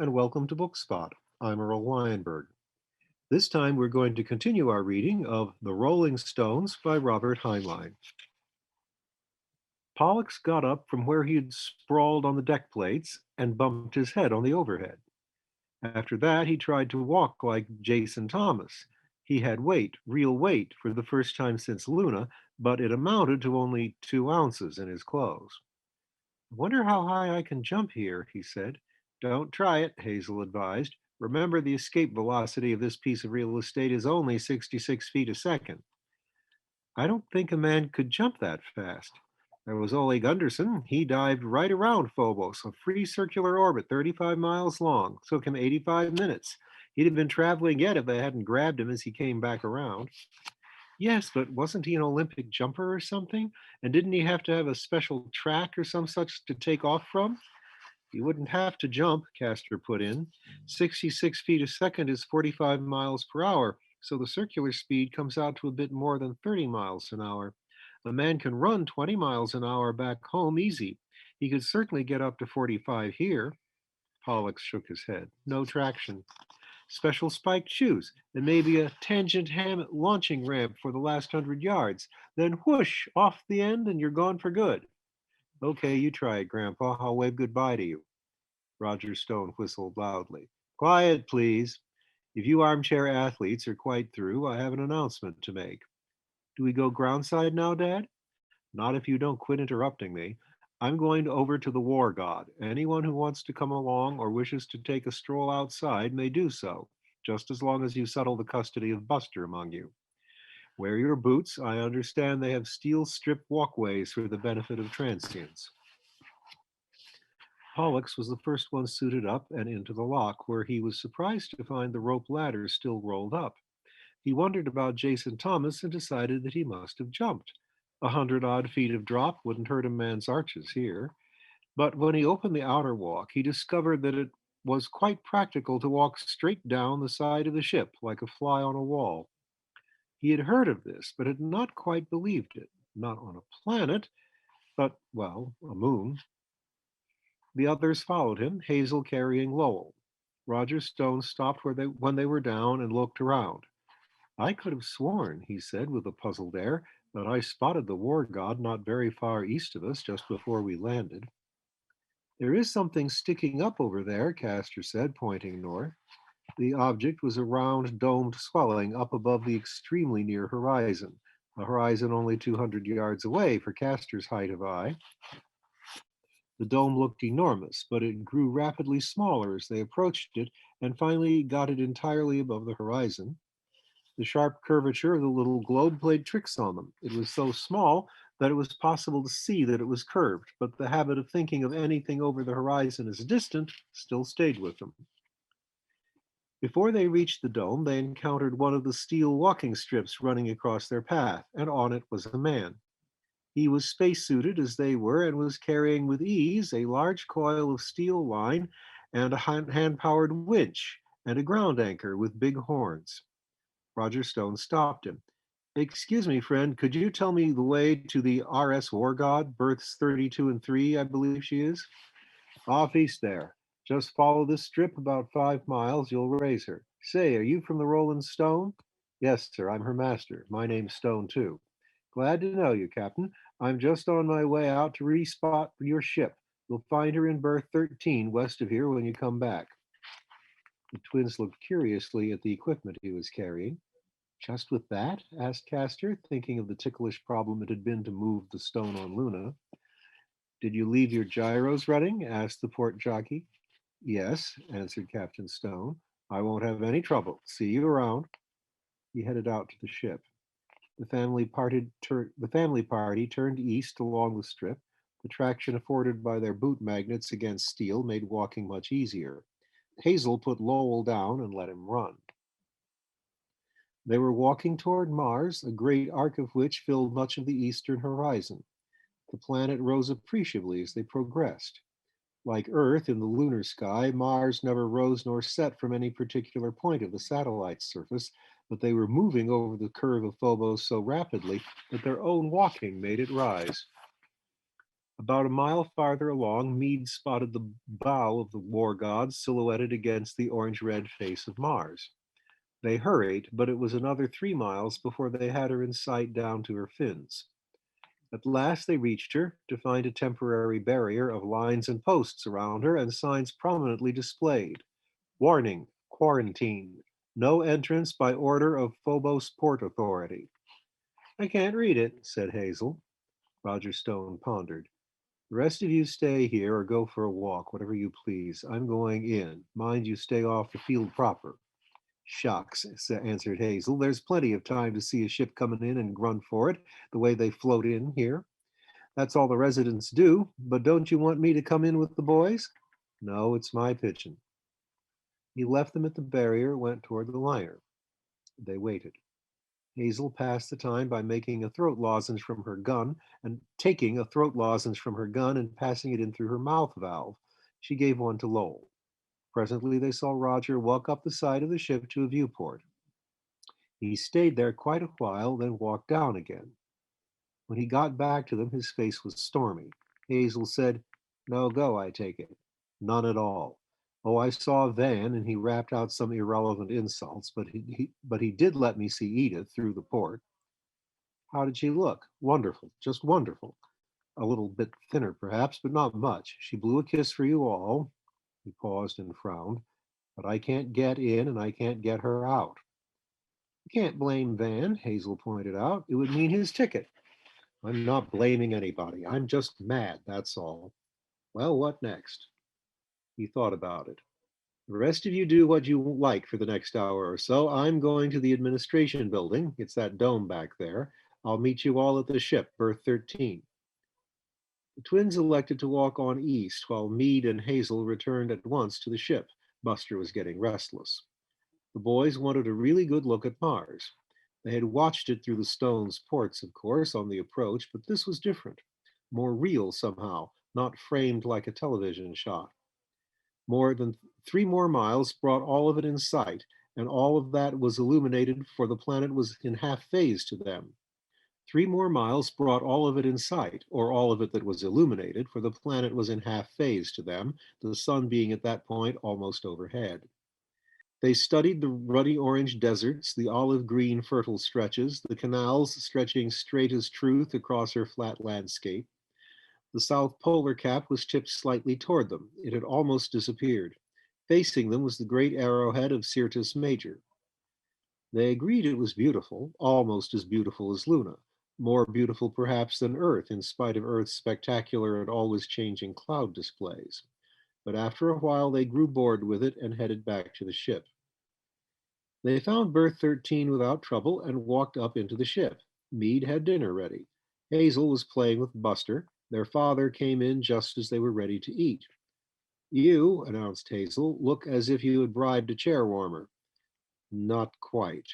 and welcome to Bookspot. I'm Earl Weinberg. This time we're going to continue our reading of The Rolling Stones by Robert Heinlein. Pollux got up from where he had sprawled on the deck plates and bumped his head on the overhead. After that, he tried to walk like Jason Thomas. He had weight, real weight, for the first time since Luna, but it amounted to only 2 ounces in his clothes. I wonder how high I can jump here, he said. Don't try it, Hazel advised. Remember, the escape velocity of this piece of real estate is only 66 feet a second. I don't think a man could jump that fast. There was Oleg Gunderson. He dived right around Phobos, a free circular orbit 35 miles long. Took him 85 minutes. He'd have been traveling yet if they hadn't grabbed him as he came back around. Yes, but wasn't he an Olympic jumper or something? And didn't he have to have a special track or some such to take off from? He wouldn't have to jump, Castor put in. 66 feet a second is 45 miles per hour, so the circular speed comes out to a bit more than 30 miles an hour. A man can run 20 miles an hour back home easy. He could certainly get up to 45 here. Pollux shook his head. No traction. Special spiked shoes, and maybe a tangent launching ramp for the last 100 yards. Then whoosh, off the end, and you're gone for good. Okay, you try it, Grandpa. I'll wave goodbye to you. Roger Stone whistled loudly. Quiet, please. If you armchair athletes are quite through, I have an announcement to make. Do we go groundside now, Dad? Not if you don't quit interrupting me. I'm going over to the War God. Anyone who wants to come along or wishes to take a stroll outside may do so, just as long as you settle the custody of Buster among you. Wear your boots. I understand they have steel strip walkways for the benefit of transients. Pollux was the first one suited up and into the lock, where he was surprised to find the rope ladder still rolled up. He wondered about Jason Thomas and decided that he must have jumped. 100-odd feet of drop wouldn't hurt a man's arches here. But when he opened the outer walk, he discovered that it was quite practical to walk straight down the side of the ship like a fly on a wall. He had heard of this, but had not quite believed it. Not on a planet, but, well, a moon. The others followed him, Hazel carrying Lowell. Roger Stone stopped when they were down and looked around. I could have sworn, he said with a puzzled air, that I spotted the war god not very far east of us just before we landed. There is something sticking up over there, Castor said, pointing north. The object was a round domed swelling up above the extremely near horizon, a horizon only 200 yards away for Castor's height of eye. The dome looked enormous, but it grew rapidly smaller as they approached it and finally got it entirely above the horizon. The sharp curvature of the little globe played tricks on them. It was so small that it was possible to see that it was curved, but the habit of thinking of anything over the horizon as distant still stayed with them. Before they reached the dome, they encountered one of the steel walking strips running across their path, and on it was a man. He was spacesuited as they were and was carrying with ease a large coil of steel line and a hand-powered winch and a ground anchor with big horns. Roger Stone stopped him. Excuse me, friend, could you tell me the way to the RS War God, berths 32 and 3, I believe she is? Off east there. Just follow this strip about 5 miles, you'll raise her. Say, are you from the Rolling Stone? Yes, sir, I'm her master. My name's Stone, too. Glad to know you, Captain. I'm just on my way out to respot your ship. You'll find her in berth 13 west of here when you come back. The twins looked curiously at the equipment he was carrying. Just with that? Asked Castor, thinking of the ticklish problem it had been to move the stone on Luna. Did you leave your gyros running? Asked the port jockey. Yes, answered Captain Stone. I won't have any trouble. See you around. He headed out to the ship. The family party turned east along the strip. The traction afforded by their boot magnets against steel made walking much easier. Hazel put Lowell down and let him run. They were walking toward Mars, a great arc of which filled much of the eastern horizon. The planet rose appreciably as they progressed. Like Earth in the lunar sky, Mars never rose nor set from any particular point of the satellite's surface, but they were moving over the curve of Phobos so rapidly that their own walking made it rise. About a mile farther along, Meade spotted the bow of the war god silhouetted against the orange-red face of Mars. They hurried, but it was another 3 miles before they had her in sight down to her fins. At last they reached her, to find a temporary barrier of lines and posts around her and signs prominently displayed. Warning, quarantine. No entrance by order of Phobos Port Authority. I can't read it, said Hazel. Roger Stone pondered. The rest of you stay here or go for a walk, whatever you please. I'm going in. Mind you stay off the field proper. Shucks, answered Hazel. There's plenty of time to see a ship coming in and run for it, the way they float in here. That's all the residents do, but don't you want me to come in with the boys? No, it's my pitching. He left them at the barrier, went toward the liner. They waited. Hazel passed the time by making a throat lozenge from her gun and taking a throat lozenge from her gun and passing it in through her mouth valve. She gave one to Lowell. Presently they saw Roger walk up the side of the ship to a viewport. He stayed there quite a while, then walked down again. When he got back to them, his face was stormy. Hazel said, No go, I take it. None at all. Oh, I saw Van, and he rapped out some irrelevant insults, but he did let me see Edith through the port. How did she look? Wonderful, just wonderful. A little bit thinner, perhaps, but not much. She blew a kiss for you all. He paused and frowned. But I can't get in, and I can't get her out. You can't blame Van, Hazel pointed out. It would mean his ticket. I'm not blaming anybody. I'm just mad, that's all. Well, what next? He thought about it. The rest of you do what you like for the next hour or so. I'm going to the administration building. It's that dome back there. I'll meet you all at the ship, berth 13. The twins elected to walk on east while Meade and Hazel returned at once to the ship. Buster was getting restless. The boys wanted a really good look at Mars. They had watched it through the Stones' ports, of course, on the approach, but this was different, more real somehow, not framed like a television shot. More than 3 more miles brought all of it in sight, and all of that was illuminated, for the planet was in half phase to them. 3 more miles brought all of it in sight, or all of it that was illuminated, for the planet was in half phase to them, the sun being at that point almost overhead. They studied the ruddy orange deserts, the olive green fertile stretches, the canals stretching straight as truth across her flat landscape. The south polar cap was tipped slightly toward them. It had almost disappeared. Facing them was the great arrowhead of Syrtis Major. They agreed it was beautiful, almost as beautiful as Luna, more beautiful perhaps than Earth, in spite of Earth's spectacular and always changing cloud displays. But after a while they grew bored with it and headed back to the ship. They found berth 13 without trouble and walked up into the ship. Meade had dinner ready. Hazel was playing with Buster. Their father came in just as they were ready to eat. You, announced Hazel, look as if you had bribed a chair warmer. Not quite.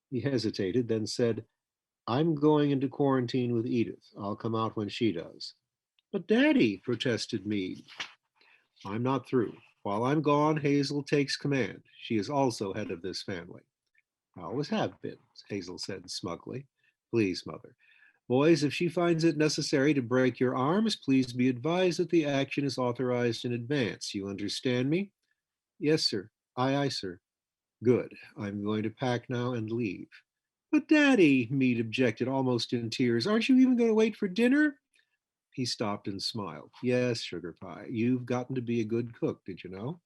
He hesitated, then said, I'm going into quarantine with Edith. I'll come out when she does. But Daddy, protested Meade. I'm not through. While I'm gone, Hazel takes command. She is also head of this family. I always have been, Hazel said smugly. Please, Mother. Boys, if she finds it necessary to break your arms, please be advised that the action is authorized in advance. You understand me? Yes, sir. Aye, aye, sir. Good. I'm going to pack now and leave. But, Daddy, Meade objected, almost in tears, aren't you even going to wait for dinner? He stopped and smiled. Yes, Sugar Pie, you've gotten to be a good cook, did you know?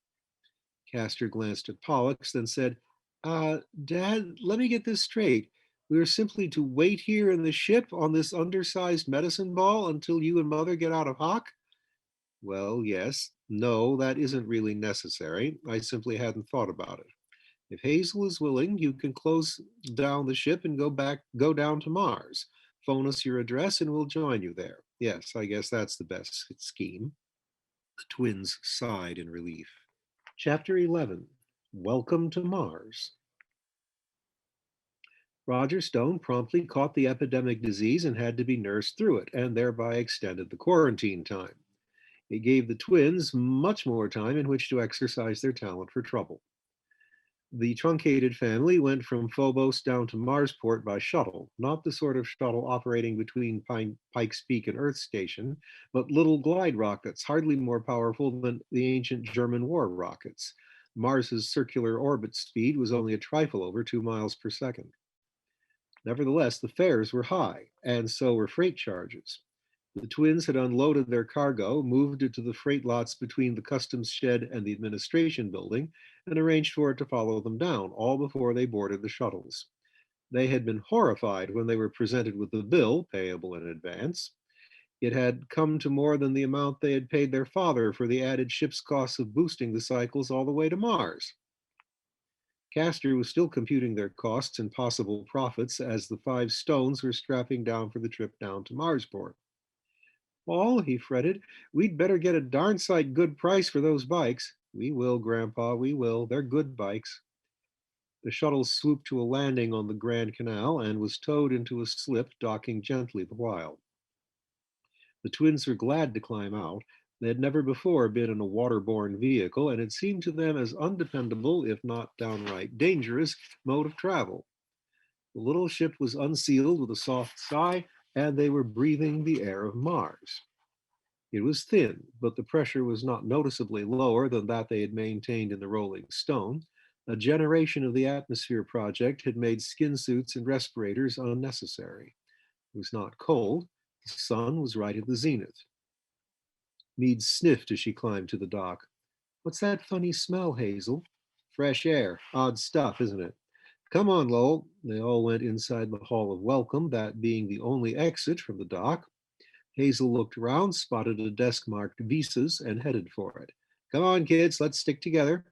Castor glanced at Pollux, then said, Dad, let me get this straight. We are simply to wait here in the ship on this undersized medicine ball until you and Mother get out of hock? Well, yes. No, that isn't really necessary. I simply hadn't thought about it. If Hazel is willing, you can close down the ship and go down to Mars. Phone us your address and we'll join you there. Yes, I guess that's the best scheme. The twins sighed in relief. Chapter 11. Welcome to Mars. Roger Stone promptly caught the epidemic disease and had to be nursed through it, and thereby extended the quarantine time. It gave the twins much more time in which to exercise their talent for trouble. The truncated family went from Phobos down to Marsport by shuttle, not the sort of shuttle operating between Pikes Peak and Earth Station, but little glide rockets, hardly more powerful than the ancient German war rockets. Mars's circular orbit speed was only a trifle over 2 miles per second. Nevertheless, the fares were high, and so were freight charges. The twins had unloaded their cargo, moved it to the freight lots between the customs shed and the administration building, and arranged for it to follow them down, all before they boarded the shuttles. They had been horrified when they were presented with the bill, payable in advance. It had come to more than the amount they had paid their father for the added ship's costs of boosting the cycles all the way to Mars. Castor was still computing their costs and possible profits as the 5 stones were strapping down for the trip down to Marsport. Paul, he fretted, we'd better get a darn sight good price for those bikes. We will, Grandpa, we will. They're good bikes. The shuttle swooped to a landing on the Grand Canal and was towed into a slip, docking gently the while. The twins were glad to climb out. They had never before been in a waterborne vehicle, and it seemed to them as undependable, if not downright dangerous, mode of travel. The little ship was unsealed with a soft sigh, and they were breathing the air of Mars. It was thin, but the pressure was not noticeably lower than that they had maintained in the Rolling Stone. A generation of the atmosphere project had made skin suits and respirators unnecessary. It was not cold. The sun was right at the zenith. Mead sniffed as she climbed to the dock. What's that funny smell, Hazel? Fresh air. Odd stuff, isn't it? Come on, Lowell. They all went inside the hall of welcome, that being the only exit from the dock. Hazel looked around, spotted a desk marked visas, and headed for it. Come on, kids, let's stick together.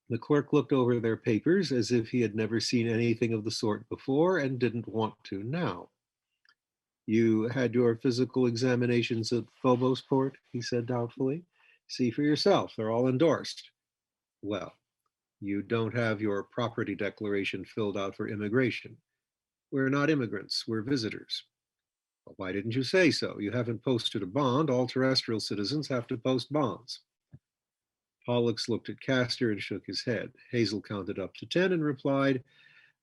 The clerk looked over their papers as if he had never seen anything of the sort before and didn't want to now. You had your physical examinations at Phobosport, he said doubtfully. See for yourself, they're all endorsed. Well, you don't have your property declaration filled out for immigration. We're not immigrants, we're visitors. Well, why didn't you say so? You haven't posted a bond. All terrestrial citizens have to post bonds. Pollux looked at Castor and shook his head. Hazel counted up to 10 and replied,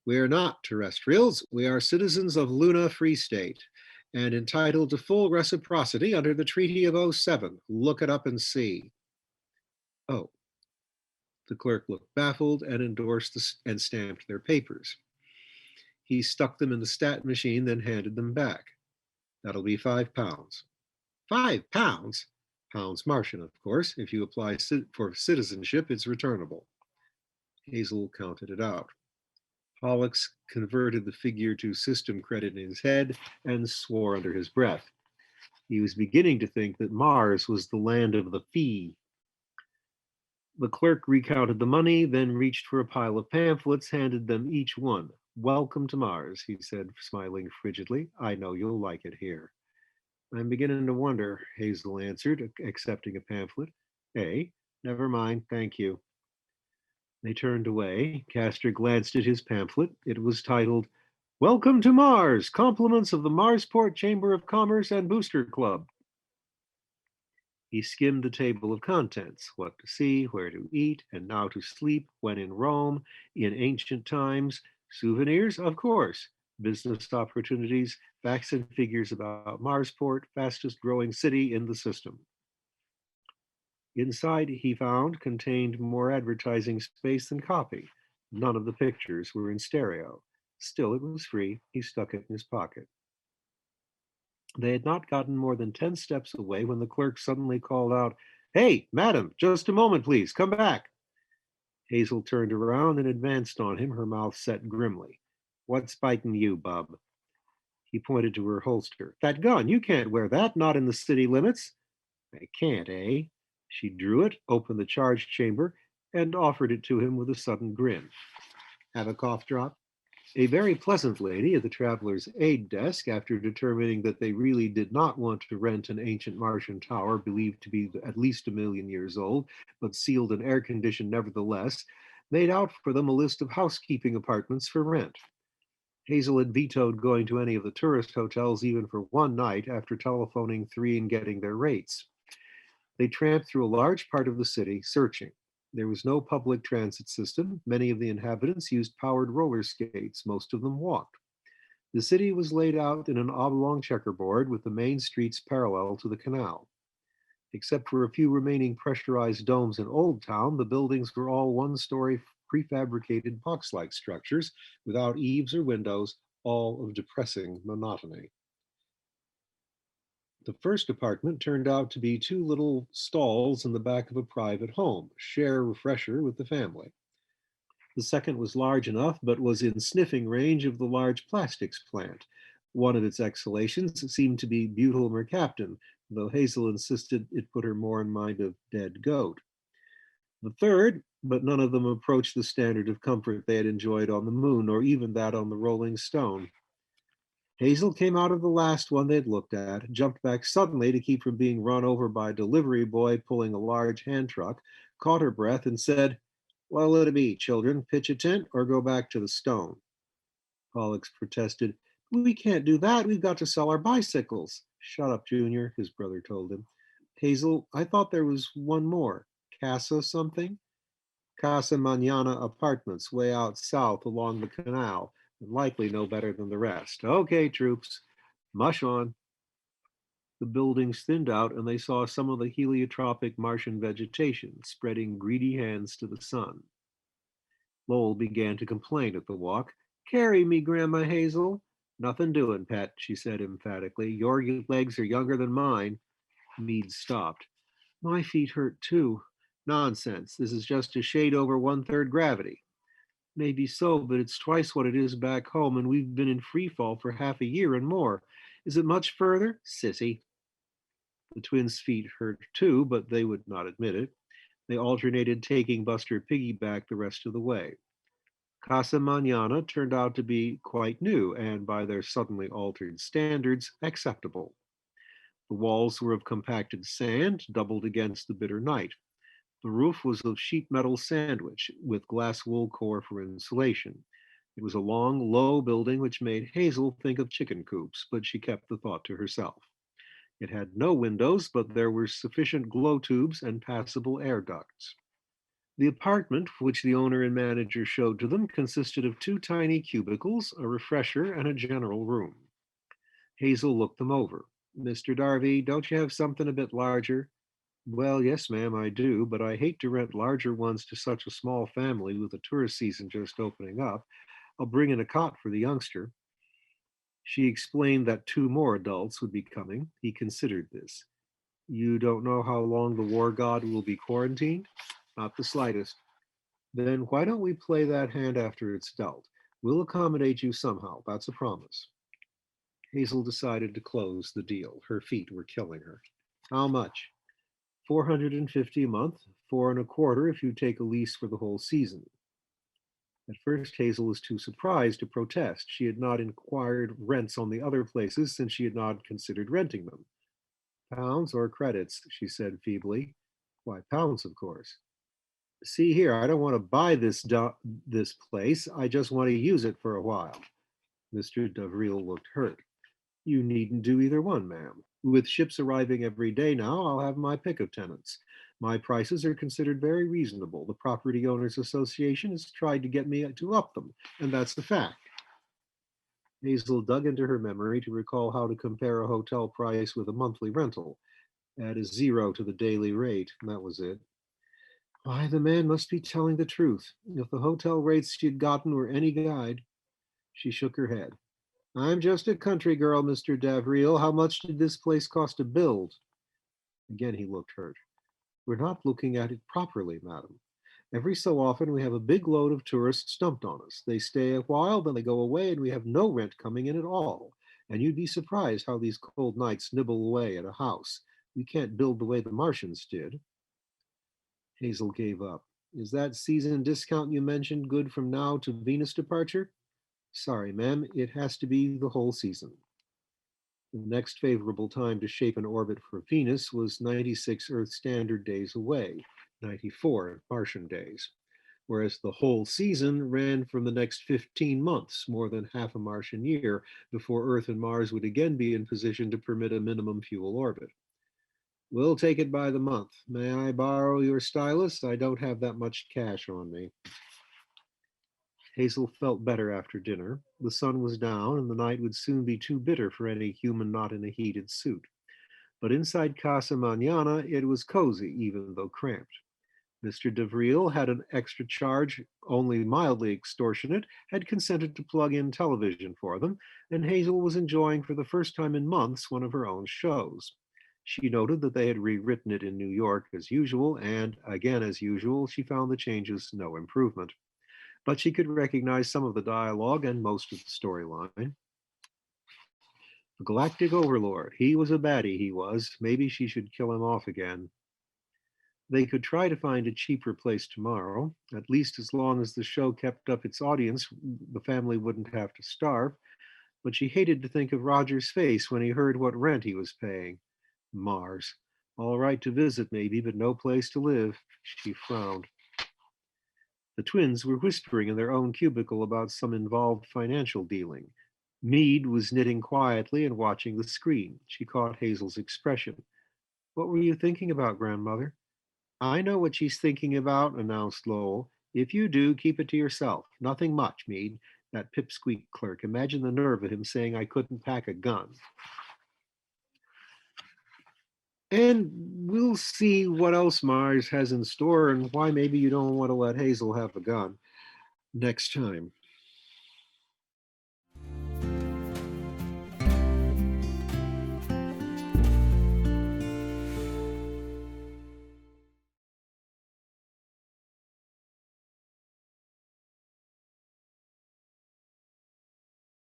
we are not terrestrials. We are citizens of Luna Free State and entitled to full reciprocity under the Treaty of '07. Look it up and see. Oh. The clerk looked baffled and endorsed and stamped their papers. He stuck them in the stat machine, then handed them back. That'll be £5. £5? Pounds Martian, of course. If you apply for citizenship, it's returnable. Hazel counted it out. Pollux converted the figure to system credit in his head and swore under his breath. He was beginning to think that Mars was the land of the fee. The clerk recounted the money, then reached for a pile of pamphlets, handed them each one. Welcome to Mars, he said, smiling frigidly. I know you'll like it here. I'm beginning to wonder, Hazel answered, accepting a pamphlet. Eh? Never mind, thank you. They turned away. Castor glanced at his pamphlet. It was titled, Welcome to Mars, Compliments of the Marsport Chamber of Commerce and Booster Club. He skimmed the table of contents, what to see, where to eat, and now to sleep, when in Rome, in ancient times, souvenirs, of course, business opportunities, facts and figures about Marsport, fastest growing city in the system. Inside, he found, contained more advertising space than copy. None of the pictures were in stereo. Still, it was free. He stuck it in his pocket. They had not gotten more than 10 steps away when the clerk suddenly called out, Hey, madam, just a moment, please. Come back. Hazel turned around and advanced on him, her mouth set grimly. What's biting you, bub? He pointed to her holster. That gun, you can't wear that, not in the city limits. I can't, eh? She drew it, opened the charge chamber, and offered it to him with a sudden grin. Have a cough drop? A very pleasant lady at the traveler's aid desk, after determining that they really did not want to rent an ancient Martian tower believed to be at least 1,000,000 years old, but sealed and air-conditioned nevertheless, made out for them a list of housekeeping apartments for rent. Hazel had vetoed going to any of the tourist hotels even for one night after telephoning 3 and getting their rates. They tramped through a large part of the city, searching. There was no public transit system. Many of the inhabitants used powered roller skates. Most of them walked. The city was laid out in an oblong checkerboard with the main streets parallel to the canal. Except for a few remaining pressurized domes in Old Town, the buildings were all one-story prefabricated box-like structures without eaves or windows, all of depressing monotony. The first apartment turned out to be two little stalls in the back of a private home, share refresher with the family. The second was large enough, but was in sniffing range of the large plastics plant. One of its exhalations seemed to be butyl mercaptan, though Hazel insisted it put her more in mind of dead goat. The third, but none of them approached the standard of comfort they had enjoyed on the moon, or even that on the Rolling Stone. Hazel came out of the last one they'd looked at, jumped back suddenly to keep from being run over by a delivery boy pulling a large hand truck, caught her breath, and said, "What'll it be, children? Pitch a tent or go back to the stone?" Pollux protested, "We can't do that. We've got to sell our bicycles." "Shut up, Junior," his brother told him. "Hazel, I thought there was one more. Casa something?" "Casa Manana Apartments, way out south along the canal, and likely no better than the rest." "Okay, troops, mush on." The buildings thinned out, and they saw some of the heliotropic Martian vegetation spreading greedy hands to the sun. Lowell began to complain at the walk. "Carry me, Grandma Hazel." "Nothing doing, pet," she said emphatically. "Your legs are younger than mine." Meade stopped. "My feet hurt too." "Nonsense. This is just a shade over one-third gravity." "Maybe so, but it's twice what it is back home, and we've been in free fall for half a year and more. Is it much further?" "Sissy." The twins' feet hurt too, but they would not admit it. They alternated taking Buster piggyback the rest of the way. Casa Manana turned out to be quite new and, by their suddenly altered standards, acceptable. The walls were of compacted sand, doubled against the bitter night. The roof was of sheet metal sandwich with glass wool core for insulation. It was a long, low building which made Hazel think of chicken coops, but she kept the thought to herself. It had no windows, but there were sufficient glow tubes and passable air ducts. The apartment, which the owner and manager showed to them, consisted of two tiny cubicles, a refresher, and a general room. Hazel looked them over. "Mr. Darby, don't you have something a bit larger?" "Well, yes, ma'am, I do, but I hate to rent larger ones to such a small family with the tourist season just opening up. I'll bring in a cot for the youngster." She explained that two more adults would be coming. He considered this. "You don't know how long the war god will be quarantined?" "Not the slightest." "Then why don't we play that hand after it's dealt? We'll accommodate you somehow. That's a promise." Hazel decided to close the deal. Her feet were killing her. "How much?" $450 a month, four and a quarter if you take a lease for the whole season." At first, Hazel was too surprised to protest. She had not inquired rents on the other places since she had not considered renting them. "Pounds or credits?" she said feebly. "Why, pounds, of course." "See here, I don't want to buy this place. I just want to use it for a while." Mr. Davriel looked hurt. "You needn't do either one, ma'am. With ships arriving every day now, I'll have my pick of tenants. My prices are considered very reasonable. The Property Owners Association has tried to get me to up them, and that's the fact." Hazel dug into her memory to recall how to compare a hotel price with a monthly rental. Add a zero to the daily rate, and that was it. Why, the man must be telling the truth. If the hotel rates she'd gotten were any guide. She shook her head. "I'm just a country girl, Mr. Davriel. How much did this place cost to build?" Again he looked hurt. "We're not looking at it properly, madam. Every so often we have a big load of tourists dumped on us. They stay a while, then they go away, and we have no rent coming in at all. And you'd be surprised how these cold nights nibble away at a house. We can't build the way the Martians did." Hazel gave up. "Is that season discount you mentioned good from now to Venus departure?" "Sorry, ma'am, it has to be the whole season." The next favorable time to shape an orbit for Venus was 96 Earth Standard Days away, 94 Martian days, whereas the whole season ran from the next 15 months, more than half a Martian year, before Earth and Mars would again be in position to permit a minimum fuel orbit. We'll take it by the month. May I borrow your stylus? I don't have that much cash on me. Hazel felt better after dinner. The sun was down, and the night would soon be too bitter for any human not in a heated suit. But inside Casa Manana, it was cozy, even though cramped. Mr. DeVril had an extra charge, only mildly extortionate, had consented to plug in television for them, and Hazel was enjoying for the first time in months one of her own shows. She noted that they had rewritten it in New York as usual, and again as usual, she found the changes no improvement. But she could recognize some of the dialogue and most of the storyline. The Galactic Overlord, he was a baddie, he was. Maybe she should kill him off again. They could try to find a cheaper place tomorrow. At least as long as the show kept up its audience, the family wouldn't have to starve. But she hated to think of Roger's face when he heard what rent he was paying. Mars. All right to visit, maybe, but no place to live. She frowned. The twins were whispering in their own cubicle about some involved financial dealing. Meade was knitting quietly and watching the screen. She caught Hazel's expression. What were you thinking about, grandmother? I know what she's thinking about, announced Lowell. If you do, keep it to yourself. Nothing much, Meade. That pipsqueak clerk. Imagine the nerve of him saying I couldn't pack a gun. And we'll see what else Mars has in store and why maybe you don't want to let Hazel have a gun next time.